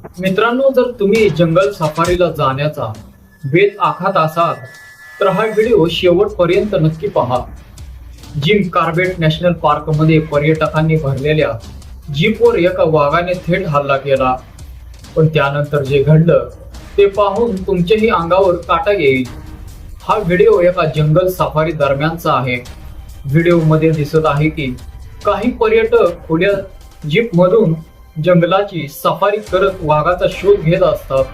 मित्रांनो, जर तुम्ही जंगल सफारीला जाण्याचा बेत आखत असाल तर हा व्हिडिओ शेवटपर्यंत नक्की पहा. जिम कार्बेट नॅशनल पार्क मध्ये पर्यटकांनी भरलेल्या जीपवर एका वाघाने थेट हल्ला केला. पण त्यानंतर जे घडलं ते पाहून तुमच्याही अंगावर काटा येईल. हा व्हिडिओ एका जंगल सफारी दरम्यानचा आहे. व्हिडिओ मध्ये दिसत आहे की काही पर्यटक खुल्या जीप मधून जंगलाची सफारी करत वाघाचा शोध घेत असतात.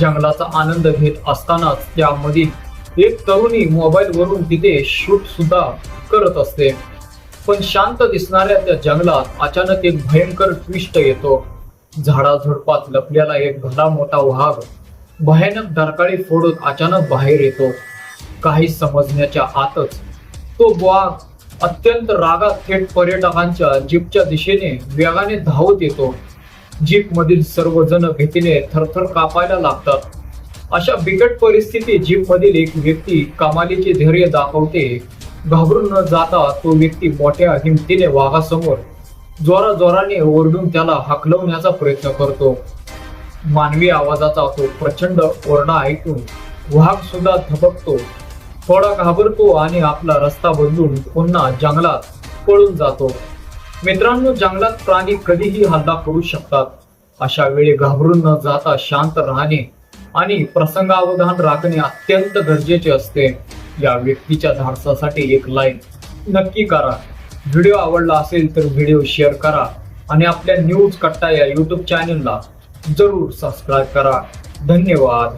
जंगलाचा आनंद घेत असतानाच त्यामधील एक तरुणी मोबाईल वरून तिथे शूट सुद्धा करत असते. पण शांत दिसणाऱ्या त्या जंगलात अचानक एक भयंकर ट्विस्ट येतो. झाडाझुडपात लपलेला एक भला मोठा वाघ भयानक डरकाळी फोडत अचानक बाहेर येतो. काही समजण्याच्या आतच तो वाघ अत्यंत रागात थेट पर्यटकांच्या जीपच्या दिशेने वेगाने धावत येतो. जीप मधील सर्वजण भीतीने थरथर कापायला लागतात. अशा बिकट परिस्थितीत जीप मधील एक व्यक्ती कमालीचे धैर्य दाखवते. घाबरून न जाता तो व्यक्ती मोठ्या हिमतीने वाघासमोर जोराजोराने ओरडून त्याला हाकलवण्याचा प्रयत्न करतो. मानवी आवाजाचा तो प्रचंड ओरडा ऐकून वाघ सुद्धा थबकतो, थोडा घाबरतो आणि आपला रस्ता बदलून पुन्हा जंगलात पळून जातो. मित्रांनो, जंगलात प्राणी कधीही हल्ला करू शकतात. अशा वेळी घाबरून न जाता शांत राहणे आणि प्रसंगावधान राखणे अत्यंत गरजेचे असते. या व्यक्तीच्या धाडसासाठी एक लाईक नक्की करा. व्हिडिओ आवडला असेल तर व्हिडिओ शेअर करा आणि आपल्या न्यूज कट्टा या YouTube चॅनलला जरूर सबस्क्राईब करा. धन्यवाद.